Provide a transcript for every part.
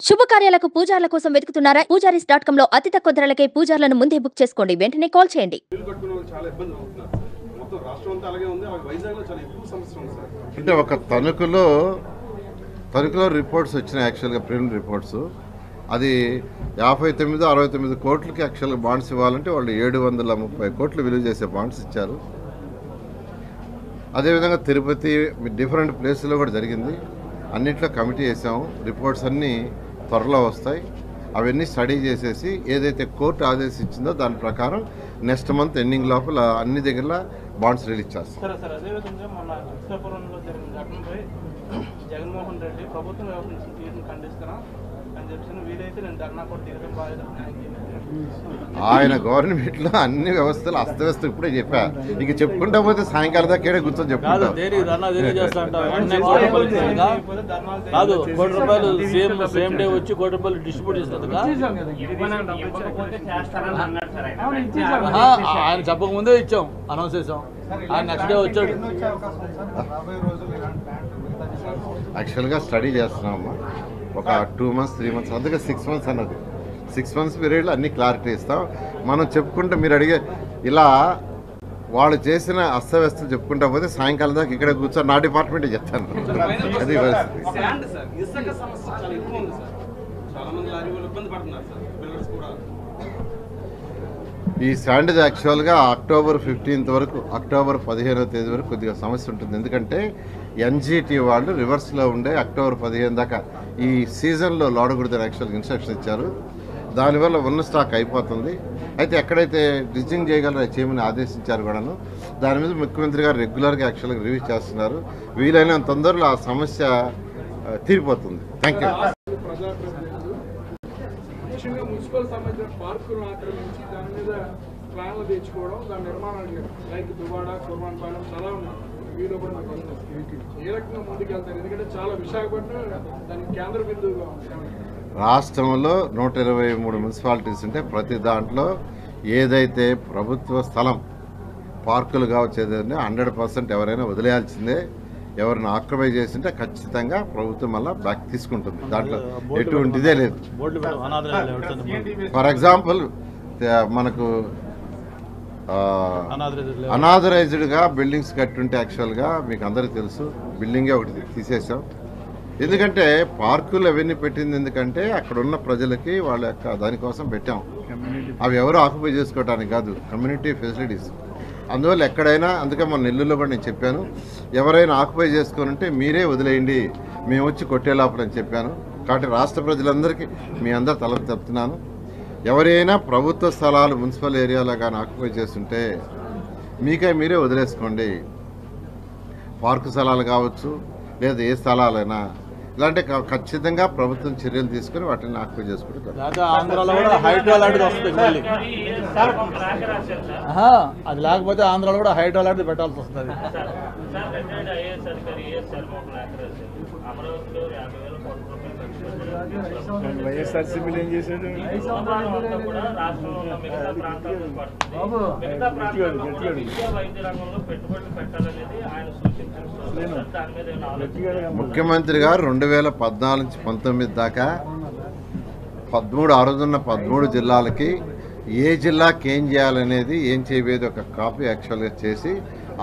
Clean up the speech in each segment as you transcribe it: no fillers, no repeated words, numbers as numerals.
శుభకార్యాలకు పూజార్ల కోసం వెతుకుతున్నారా? పూజారీస్.com లో అతి తక్కువ ధరలకే పూజార్లను ముందే బుక్ చేసుకోండి. వెంటనే కాల్ చేయండి. అంటే ఒక తణుకులో రిపోర్ట్స్ వచ్చినాయి. యాక్చువల్గా ప్రిలిమినరీ రిపోర్ట్స్ అది 59-69 కోట్లకి యాక్చువల్గా బాండ్స్ ఇవ్వాలంటే వాళ్ళు 730 కోట్లు విలువ చేసే బాండ్స్ ఇచ్చారు. అదేవిధంగా తిరుపతి డిఫరెంట్ ప్లేసుల్లో కూడా జరిగింది. అన్నింటిలో కమిటీ వేసాము. రిపోర్ట్స్ అన్నీ త్వరలో వస్తాయి. అవన్నీ స్టడీ చేసేసి ఏదైతే కోర్టు ఆదేశించిందో దాని ప్రకారం నెక్స్ట్ మంత్ ఎండింగ్ లోపల అన్ని దగ్గర బాండ్స్ రిలీజ్ చేస్తాం. జగన్మోహన్ రెడ్డి ప్రభుత్వం వ్యవహరించిన తీరును ఖండిస్తున్నా అని చెప్పి వీలైతే నేను ధర్నా కూడా తీరడం బాధ్యత. ఆయన గవర్నమెంట్లో అన్ని వ్యవస్థలు అస్తవ్యస్తం ఇప్పుడే చెప్పా. ఇక చెప్పుకుంటా పోతే సాయంకాలం దాకా కూర్చొని చెప్పుకుంటాం. సేమ్ డే వచ్చి ₹1 కోటి డిస్ట్రిబ్యూట్ చేసినందుకు ఆయన చెప్పకముందే ఇచ్చాం, అనౌన్స్ చేసాం. ఆయన నెక్స్ట్ డే వచ్చాడు. యాక్చువల్గా స్టడీ చేస్తున్నామమ్మా. ఒక 2 months 3 months అందుకే 6 months అన్నది. 6 months పీరియడ్లో అన్ని క్లారిటీ ఇస్తాం. మనం చెప్పుకుంటే మీరు అడిగే ఇలా వాళ్ళు చేసిన అస్తవ్యస్తలు చెప్పుకుంటా పోతే సాయంకాలం దాకా ఇక్కడ కూర్చొని నా డిపార్ట్మెంటే చెప్తాను. అది ఈ శాండ్ యాక్చువల్గా అక్టోబర్ 15th వరకు, అక్టోబర్ 15వ తేదీ వరకు కొద్దిగా సమస్య ఉంటుంది. ఎందుకంటే ఎన్జిటి వాళ్ళు రివర్స్లో ఉండే అక్టోబర్ 15 దాకా ఈ సీజన్లో లోడకూడదని యాక్చువల్గా ఇన్స్ట్రక్షన్ ఇచ్చారు. దానివల్ల ఉన్న స్టాక్ అయిపోతుంది. అయితే ఎక్కడైతే డ్రిడ్జింగ్ చేయగలరో చేయమని ఆదేశించారు కూడాను. దాని మీద ముఖ్యమంత్రి గారు రెగ్యులర్గా యాక్చువల్గా రివ్యూ చేస్తున్నారు. వీలైనంత తొందరలో ఆ సమస్య తీరిపోతుంది. Thank you. ముఖ్యంగా మున్సిపల్ సంబంధించిన పార్కులను ఆక్రమించి దాని మీద ప్లాన్లు తెచ్చుకోవడం, దాని నిర్మాణాలు లైక్ దువాడ, కుర్మాన్పాలెం చాలా ఉన్నాయి. వీళ్ళు కూడా నాకు ఏ రకంగా ముందుకెళ్తారు? ఎందుకంటే చాలా విశాఖపట్నం దానికి కేంద్ర బిందువుగా ఉంది. రాష్ట్రంలో 123 మున్సిపాలిటీస్ ఉంటే ప్రతి దాంట్లో ఏదైతే ప్రభుత్వ స్థలం పార్కులు కావచ్చేదంటే 100% ఎవరైనా వదిలేయాల్సిందే. ఎవరిని ఆక్యుపై చేసింటే ఖచ్చితంగా ప్రభుత్వం మళ్ళీ బ్యాక్ తీసుకుంటుంది. దాంట్లో ఎటువంటిదే లేదు. ఫర్ ఎగ్జాంపుల్ మనకు అనాథరైజ్డ్గా బిల్డింగ్స్ కట్టుంటే యాక్చువల్గా మీకు అందరికీ తెలుసు, బిల్డింగే ఒకటి తీసేసాం. ఎందుకంటే పార్కులు అవన్నీ పెట్టింది ఎందుకంటే అక్కడ ఉన్న ప్రజలకి వాళ్ళ యొక్క దానికోసం పెట్టాం. అవి ఎవరు ఆక్యుపై చేసుకోవడానికి కాదు, కమ్యూనిటీ ఫెసిలిటీస్. అందువల్ల ఎక్కడైనా, అందుకే మన నెల్లూరులో కూడా నేను చెప్పాను, ఎవరైనా ఆక్యుపై చేసుకొని ఉంటే మీరే వదిలేయండి, మేము వచ్చి కొట్టే లోపలని చెప్పాను. కాబట్టి రాష్ట్ర ప్రజలందరికీ మీ అందరు తలపు చెప్తున్నాను, ఎవరైనా ప్రభుత్వ స్థలాలు మున్సిపల్ ఏరియాలో కానీ ఆక్యుపై చేస్తుంటే మీరే వదిలేసుకోండి. పార్కు స్థలాలు కావచ్చు లేదా ఏ స్థలాలైనా ఇలాంటి ఖచ్చితంగా ప్రభుత్వం చర్యలు తీసుకుని వాటిని ఆక్యుపై చేసుకుంటారు. ఆంధ్రాలో కూడా హైడ్రో లాంటిది వస్తుంది. అది లేకపోతే ఆంధ్రాలో కూడా హైడ్రో లాంటిది పెట్టాల్సి వస్తుంది. వైఎస్ఆర్సీపీలు ఏం చేశాడు? ముఖ్యమంత్రి గారు 2014 నుంచి 19 దాకా 13 ఆ రోజున్న 13 జిల్లాలకి ఏ జిల్లాకి ఏం చేయాలనేది, ఏం చేయబోయేది ఒక కాపీ యాక్చువల్గా చేసి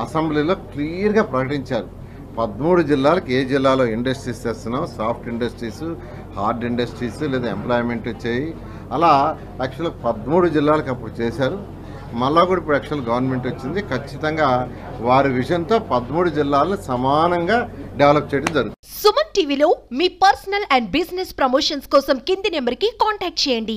అసెంబ్లీలో క్లియర్గా ప్రకటించారు. 13 జిల్లాలకు ఏ జిల్లాలో ఇండస్ట్రీస్ చేస్తున్నాం, సాఫ్ట్ ఇండస్ట్రీస్, హార్డ్ ఇండస్ట్రీస్ లేదా ఎంప్లాయ్మెంట్ వచ్చాయి. అలా యాక్చువల్గా 13 జిల్లాలకు అప్పుడు చేశారు. మళ్ళా కూడా ఇప్పుడు యాక్చువల్ గవర్నమెంట్ వచ్చింది. ఖచ్చితంగా వారి విజన్తో 13 జిల్లాలను సమానంగా డెవలప్ చేయడం జరుగుతుంది. సుమన్ టీవీలో మీ పర్సనల్ అండ్ బిజినెస్ ప్రమోషన్స్ కోసం కింది నెంబర్కి కాంటాక్ట్ చేయండి.